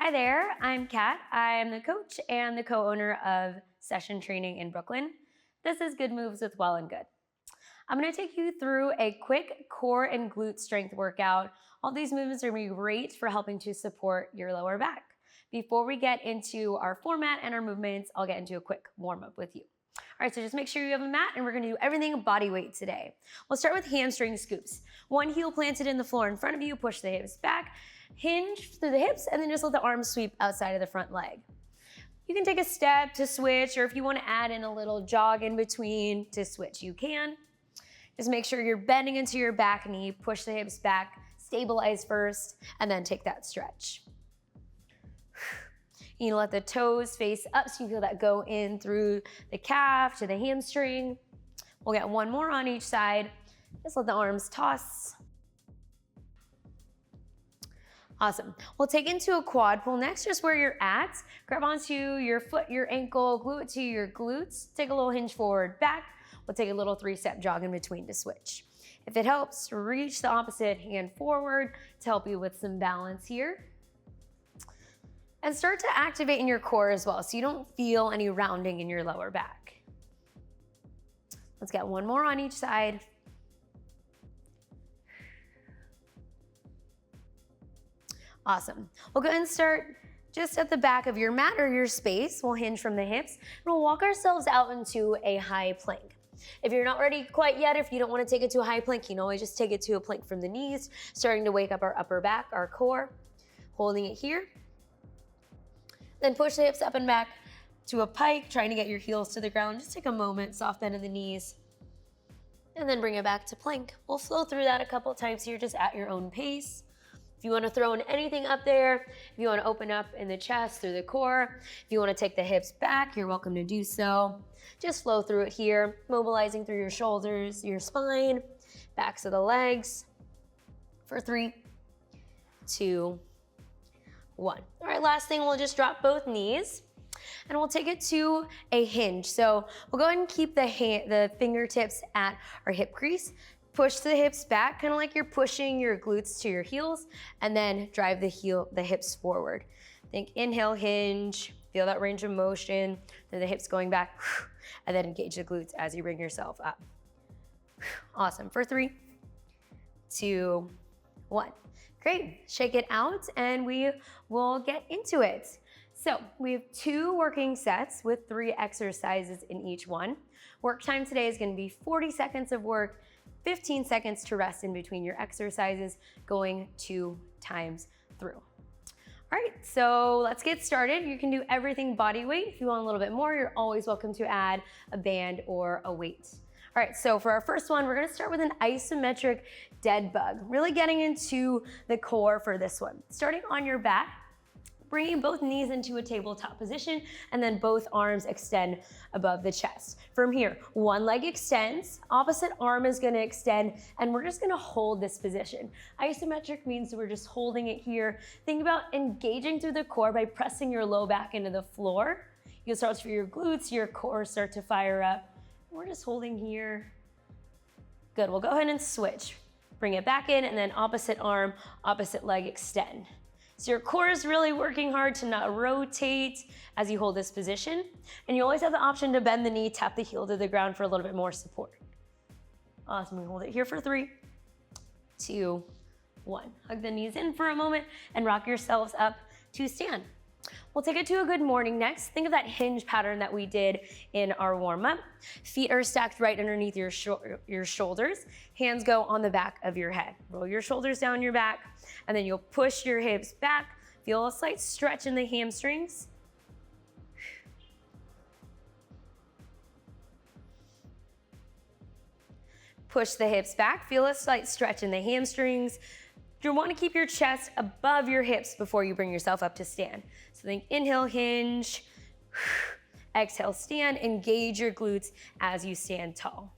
Hi there, I'm Kat. I'm the coach and the co-owner of Session Training in Brooklyn. This is Good Moves with Well+Good. I'm going to take you through a quick core and glute strength workout. All these movements are going to be great for helping to support your lower back. Before we get into our format and our movements, I'll get into a quick warm-up with you. All right, so just make sure you have a mat, and we're going to do everything body weight today. We'll start with hamstring scoops. One heel planted in the floor in front of you, push the hips back, hinge through the hips, and then just let the arms sweep outside of the front leg. You can take a step to switch, or if you want to add in a little jog in between to switch, you can. Just make sure you're bending into your back knee, push the hips back, stabilize first, and then take that stretch. You let the toes face up so you feel that go in through the calf to the hamstring. We'll get one more on each side. Just let the arms toss. Awesome. We'll take into a quad pull next, just where you're at. Grab onto your foot, your ankle, glue it to your glutes. Take a little hinge forward, back. We'll take a little 3-step jog in between to switch. If it helps, reach the opposite hand forward to help you with some balance here. And start to activate in your core as well, so you don't feel any rounding in your lower back. Let's get one more on each side. Awesome. We'll go ahead and start just at the back of your mat or your space. We'll hinge from the hips, and we'll walk ourselves out into a high plank. If you're not ready quite yet, if you don't want to take it to a high plank, you can always just take it to a plank from the knees, starting to wake up our upper back, our core, holding it here. Then push the hips up and back to a pike, trying to get your heels to the ground. Just take a moment, soft bend in the knees, and then bring it back to plank. We'll flow through that a couple times here, just at your own pace. If you want to throw in anything up there, if you want to open up in the chest through the core, if you want to take the hips back, you're welcome to do so. Just flow through it here, mobilizing through your shoulders, your spine, backs of the legs for 3, 2, 1. All right, last thing, we'll just drop both knees and we'll take it to a hinge. So we'll go ahead and keep the fingertips at our hip crease. Push the hips back, kind of like you're pushing your glutes to your heels, and then drive the hips forward. Think inhale, hinge, feel that range of motion, then the hips going back, and then engage the glutes as you bring yourself up. Awesome, for 3, 2, 1. Great, shake it out and we will get into it. So we have 2 working sets with 3 exercises in each one. Work time today is going to be 40 seconds of work, 15 seconds to rest in between your exercises, going 2 times through. All right, so let's get started. You can do everything body weight. If you want a little bit more, you're always welcome to add a band or a weight. All right, so for our first one, we're gonna start with an isometric dead bug, really getting into the core for this one. Starting on your back, bringing both knees into a tabletop position, and then both arms extend above the chest. From here, one leg extends, opposite arm is gonna extend, and we're just gonna hold this position. Isometric means we're just holding it here. Think about engaging through the core by pressing your low back into the floor. You'll start to feel your glutes, your core start to fire up. We're just holding here. Good, we'll go ahead and switch. Bring it back in, and then opposite arm, opposite leg extend. So your core is really working hard to not rotate as you hold this position. And you always have the option to bend the knee, tap the heel to the ground for a little bit more support. Awesome, we hold it here for 3, 2, 1. Hug the knees in for a moment and rock yourselves up to stand. We'll take it to a good morning next. Think of that hinge pattern that we did in our warm-up. Feet are stacked right underneath your shoulders. Hands go on the back of your head. Roll your shoulders down your back, and then you'll push your hips back. Feel a slight stretch in the hamstrings. Push the hips back. Feel a slight stretch in the hamstrings. You want to keep your chest above your hips before you bring yourself up to stand. So think inhale, hinge, exhale, stand, engage your glutes as you stand tall.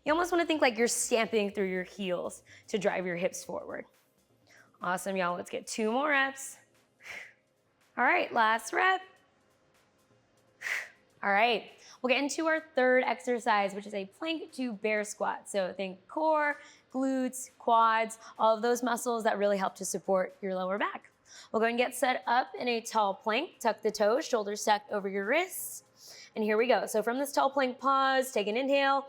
You almost want to think like you're stamping through your heels to drive your hips forward. Awesome, y'all. Let's get 2 more reps. All right, last rep. All right, we'll get into our third exercise, which is a plank to bear squat. So think core, glutes, quads, all of those muscles that really help to support your lower back. We'll go and get set up in a tall plank. Tuck the toes, shoulders stacked over your wrists. And here we go. So from this tall plank, pause, take an inhale.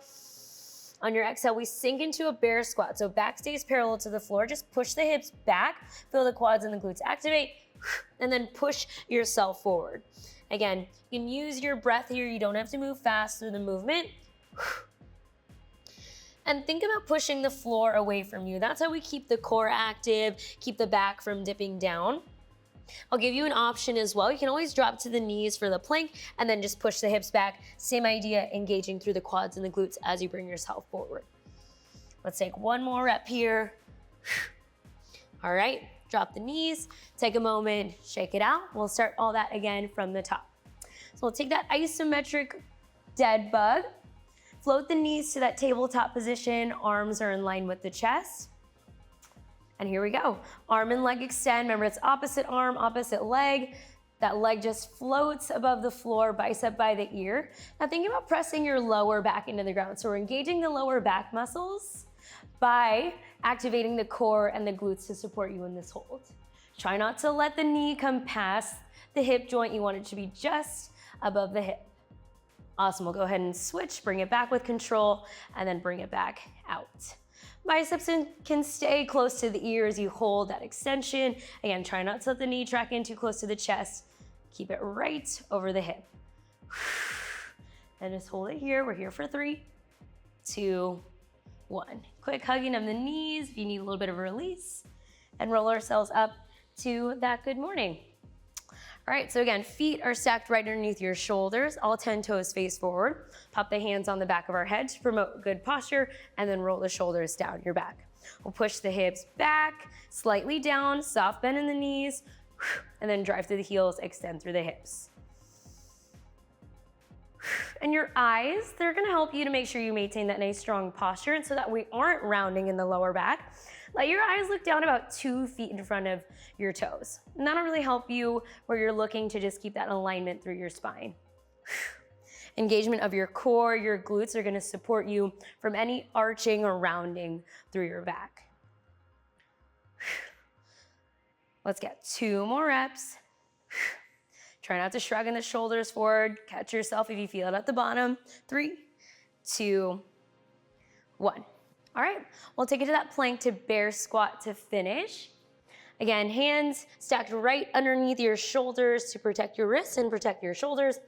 On your exhale, we sink into a bear squat. So back stays parallel to the floor. Just push the hips back, feel the quads and the glutes activate, and then push yourself forward. Again, you can use your breath here. You don't have to move fast through the movement. And think about pushing the floor away from you. That's how we keep the core active, keep the back from dipping down. I'll give you an option as well. You can always drop to the knees for the plank and then just push the hips back. Same idea, engaging through the quads and the glutes as you bring yourself forward. Let's take one more rep here. All right, drop the knees, take a moment, shake it out. We'll start all that again from the top. So we'll take that isometric dead bug, float the knees to that tabletop position, arms are in line with the chest. And here we go. Arm and leg extend. Remember, it's opposite arm, opposite leg. That leg just floats above the floor, bicep by the ear. Now think about pressing your lower back into the ground. So we're engaging the lower back muscles by activating the core and the glutes to support you in this hold. Try not to let the knee come past the hip joint. You want it to be just above the hip. Awesome, we'll go ahead and switch, bring it back with control, and then bring it back out. Biceps can stay close to the ear as you hold that extension. Again, try not to let the knee track in too close to the chest. Keep it right over the hip. And just hold it here. We're here for 3, 2, 1. Quick hugging of the knees if you need a little bit of a release. And roll ourselves up to that good morning. All right, so again, feet are stacked right underneath your shoulders, all 10 toes face forward. Pop the hands on the back of our head to promote good posture, and then roll the shoulders down your back. We'll push the hips back, slightly down, soft bend in the knees, and then drive through the heels, extend through the hips. And your eyes, they're gonna help you to make sure you maintain that nice strong posture, and so that we aren't rounding in the lower back. Let your eyes look down about 2 feet in front of your toes. And that'll really help you where you're looking to just keep that alignment through your spine. Engagement of your core, your glutes are gonna support you from any arching or rounding through your back. Let's get 2 more reps. Try not to shrug in the shoulders forward. Catch yourself if you feel it at the bottom. 3, 2, 1. All right, we'll take it to that plank to bear squat to finish. Again, hands stacked right underneath your shoulders to protect your wrists and protect your shoulders.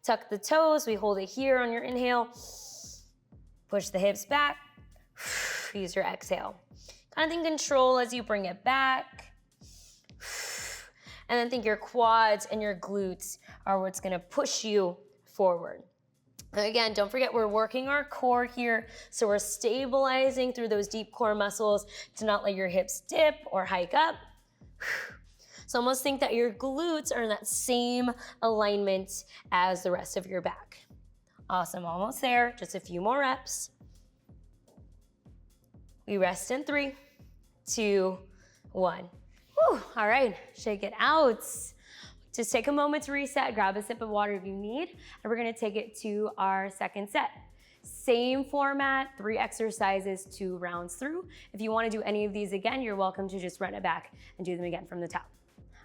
Tuck the toes, we hold it here on your inhale. Push the hips back, use your exhale. Kind of think control as you bring it back. And then think your quads and your glutes are what's gonna push you forward. Again, don't forget we're working our core here, so we're stabilizing through those deep core muscles to not let your hips dip or hike up. So almost think that your glutes are in that same alignment as the rest of your back. Awesome, almost there, just a few more reps. We rest in 3, 2, 1. Whew, all right, shake it out. Just take a moment to reset, grab a sip of water if you need, and we're gonna take it to our second set. Same format, 3 exercises, 2 rounds through. If you wanna do any of these again, you're welcome to just run it back and do them again from the top.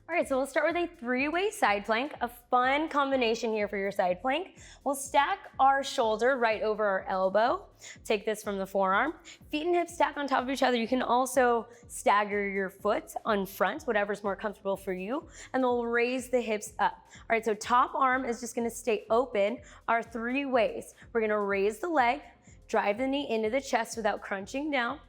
All right, so we'll start with a 3-way side plank, a fun combination here for your side plank. We'll stack our shoulder right over our elbow. Take this from the forearm. Feet and hips stack on top of each other. You can also stagger your foot on front, whatever's more comfortable for you, and then we'll raise the hips up. All right, so top arm is just gonna stay open. Our 3 ways. We're gonna raise the leg, drive the knee into the chest without crunching down.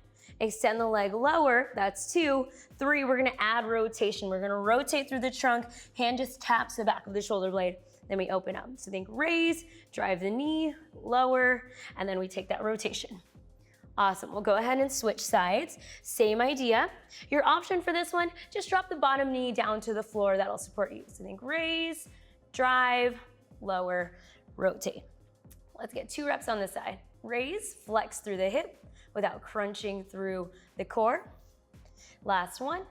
Extend the leg lower, that's 2. 3, we're gonna add rotation. We're gonna rotate through the trunk, hand just taps the back of the shoulder blade, then we open up. So think raise, drive the knee, lower, and then we take that rotation. Awesome, we'll go ahead and switch sides. Same idea. Your option for this one, just drop the bottom knee down to the floor, that'll support you. So think raise, drive, lower, rotate. Let's get 2 reps on this side. Raise, flex through the hip, without crunching through the core. Last one.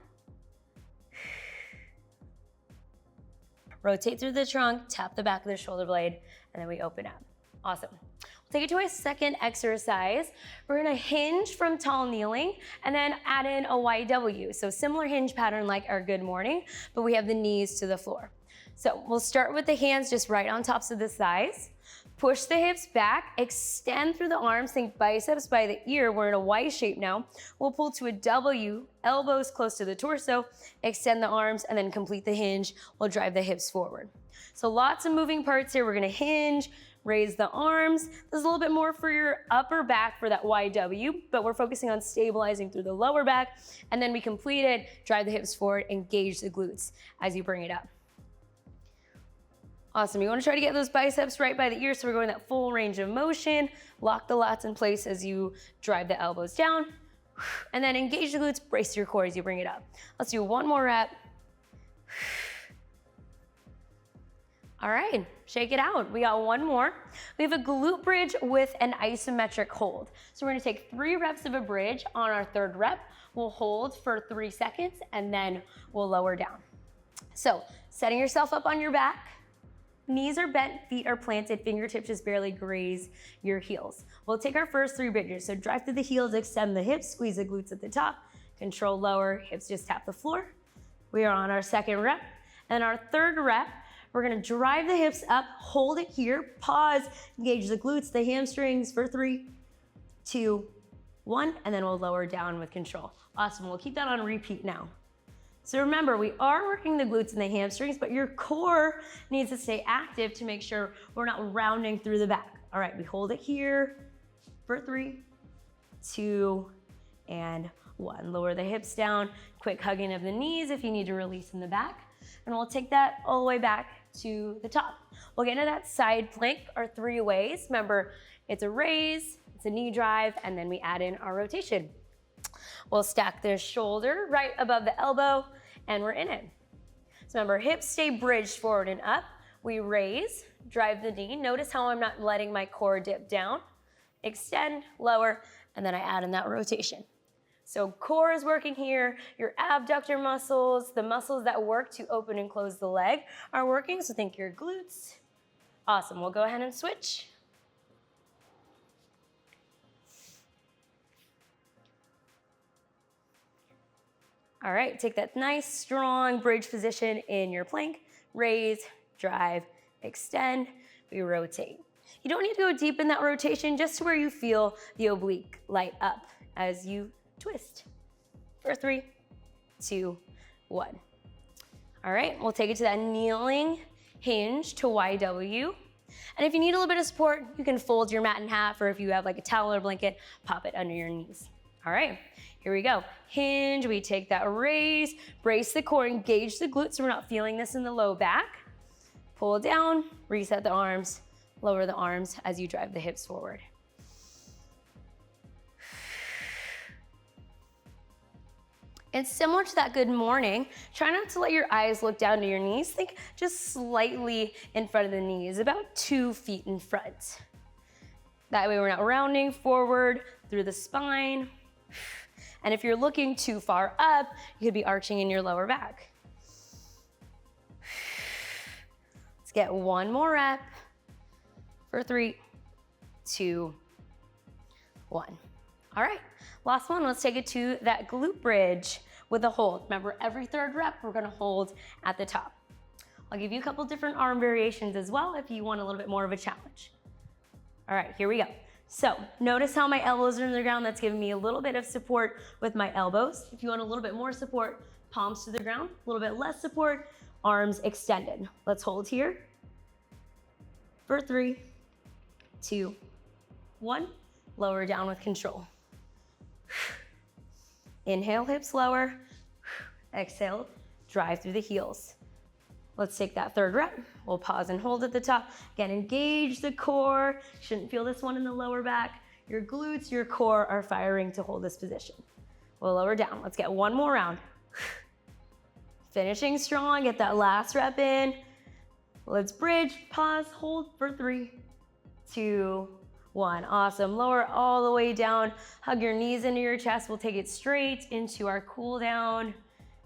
Rotate through the trunk, tap the back of the shoulder blade, and then we open up. Awesome. We'll Take it to a second exercise. We're gonna hinge from tall kneeling and then add in a YW. So similar hinge pattern like our good morning, but we have the knees to the floor. So we'll start with the hands just right on tops of the thighs. Push the hips back, extend through the arms, think biceps by the ear. We're in a Y shape now. We'll pull to a W, elbows close to the torso, extend the arms, and then complete the hinge. We'll drive the hips forward. So lots of moving parts here. We're gonna hinge, raise the arms. This is a little bit more for your upper back for that YW, but we're focusing on stabilizing through the lower back, and then we complete it, drive the hips forward, engage the glutes as you bring it up. Awesome, you wanna try to get those biceps right by the ear, so we're going that full range of motion. Lock the lats in place as you drive the elbows down, and then engage the glutes, brace your core as you bring it up. Let's do one more rep. All right, shake it out. We got one more. We have a glute bridge with an isometric hold. So we're gonna take 3 reps of a bridge. On our 3rd rep, we'll hold for 3 seconds, and then we'll lower down. So setting yourself up on your back, knees are bent, feet are planted, fingertips just barely graze your heels. We'll take our first 3 bridges. So drive through the heels, extend the hips, squeeze the glutes at the top, control lower, hips just tap the floor. We are on our 2nd rep. And our 3rd rep, we're gonna drive the hips up, hold it here, pause, engage the glutes, the hamstrings for 3, 2, 1, and then we'll lower down with control. Awesome, we'll keep that on repeat now. So remember, we are working the glutes and the hamstrings, but your core needs to stay active to make sure we're not rounding through the back. All right, we hold it here for 3, 2, and 1. Lower the hips down, quick hugging of the knees if you need to release in the back. And we'll take that all the way back to the top. We'll get into that side plank, our 3 ways. Remember, it's a raise, it's a knee drive, and then we add in our rotation. We'll stack the shoulder right above the elbow, and we're in it. So remember, hips stay bridged forward and up. We raise, drive the knee. Notice how I'm not letting my core dip down. Extend, lower, and then I add in that rotation. So core is working here, your abductor muscles, the muscles that work to open and close the leg are working, so think your glutes. Awesome, we'll go ahead and switch. All right, take that nice, strong bridge position in your plank. Raise, drive, extend, we rotate. You don't need to go deep in that rotation, just to where you feel the oblique light up as you twist for 3, 2, 1. All right, we'll take it to that kneeling hinge to YW. And if you need a little bit of support, you can fold your mat in half, or if you have like a towel or blanket, pop it under your knees. All right, here we go. Hinge, we take that raise, brace the core, engage the glutes so we're not feeling this in the low back. Pull down, reset the arms, lower the arms as you drive the hips forward. And similar to that good morning, try not to let your eyes look down to your knees. Think just slightly in front of the knees, about 2 feet in front. That way we're not rounding forward through the spine. And if you're looking too far up, you could be arching in your lower back. Let's get one more rep for 3, 2, 1. All right, last one, let's take it to that glute bridge with a hold. Remember, every 3rd rep, we're gonna hold at the top. I'll give you a couple different arm variations as well if you want a little bit more of a challenge. All right, here we go. So notice how my elbows are in the ground. That's giving me a little bit of support with my elbows. If you want a little bit more support, palms to the ground. A little bit less support, arms extended. Let's hold here for 3, 2, 1. Lower down with control. Inhale, hips lower. Exhale, drive through the heels. Let's take that 3rd rep. We'll pause and hold at the top. Again, engage the core. Shouldn't feel this one in the lower back. Your glutes, your core are firing to hold this position. We'll lower down. Let's get one more round. Finishing strong, get that last rep in. Let's bridge, pause, hold for 3, 2, 1. Awesome, lower all the way down. Hug your knees into your chest. We'll take it straight into our cool down.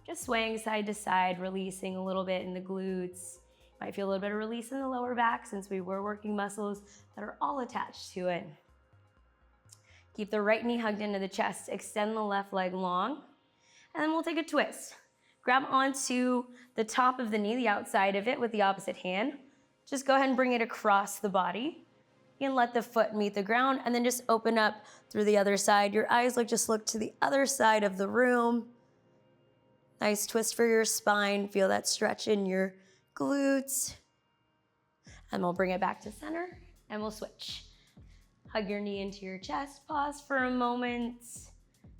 Just swaying side to side, releasing a little bit in the glutes Might feel a little bit of release in the lower back since we were working muscles that are all attached to it. Keep the right knee hugged into the chest, extend the left leg long, and then we'll take a twist. Grab onto the top of the knee, the outside of it with the opposite hand. Just go ahead and bring it across the body and let the foot meet the ground, and then just open up through the other side. Your eyes just look to the other side of the room. Nice twist for your spine. Feel that stretch in your glutes. And we'll bring it back to center and we'll switch. Hug your knee into your chest, pause for a moment.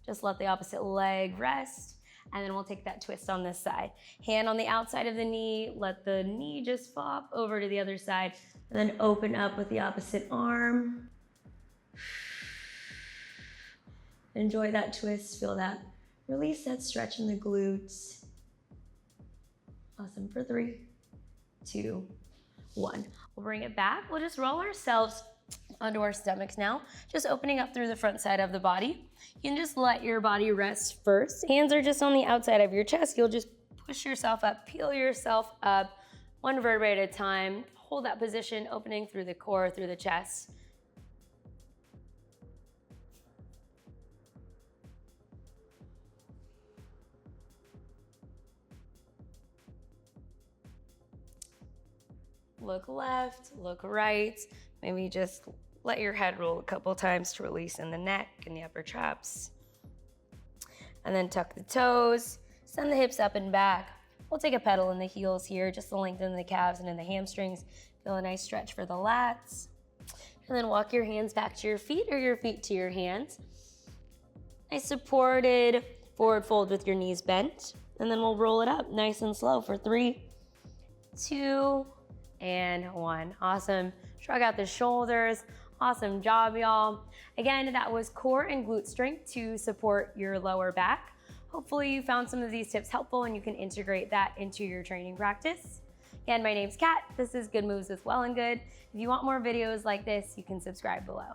Just let the opposite leg rest. And then we'll take that twist on this side. Hand on the outside of the knee, let the knee just flop over to the other side, and then open up with the opposite arm. Enjoy that twist, feel that. Release that stretch in the glutes. Awesome, for 3, 2, 1. We'll bring it back. We'll just roll ourselves onto our stomachs now, just opening up through the front side of the body. You can just let your body rest first. Hands are just on the outside of your chest. You'll just push yourself up, peel yourself up, one vertebrae at a time. Hold that position, opening through the core, through the chest. Look left, look right. Maybe just let your head roll a couple times to release in the neck and the upper traps. And then tuck the toes, send the hips up and back. We'll take a pedal in the heels here, just to lengthen the calves and in the hamstrings. Feel a nice stretch for the lats. And then walk your hands back to your feet or your feet to your hands. Nice supported forward fold with your knees bent. And then we'll roll it up nice and slow for 3, 2, and 1. Awesome. Shrug out the shoulders. Awesome job, y'all. Again, that was core and glute strength to support your lower back. Hopefully you found some of these tips helpful and you can integrate that into your training practice. Again, my name's Kat. This is Good Moves with Well+Good. If you want more videos like this, you can subscribe below.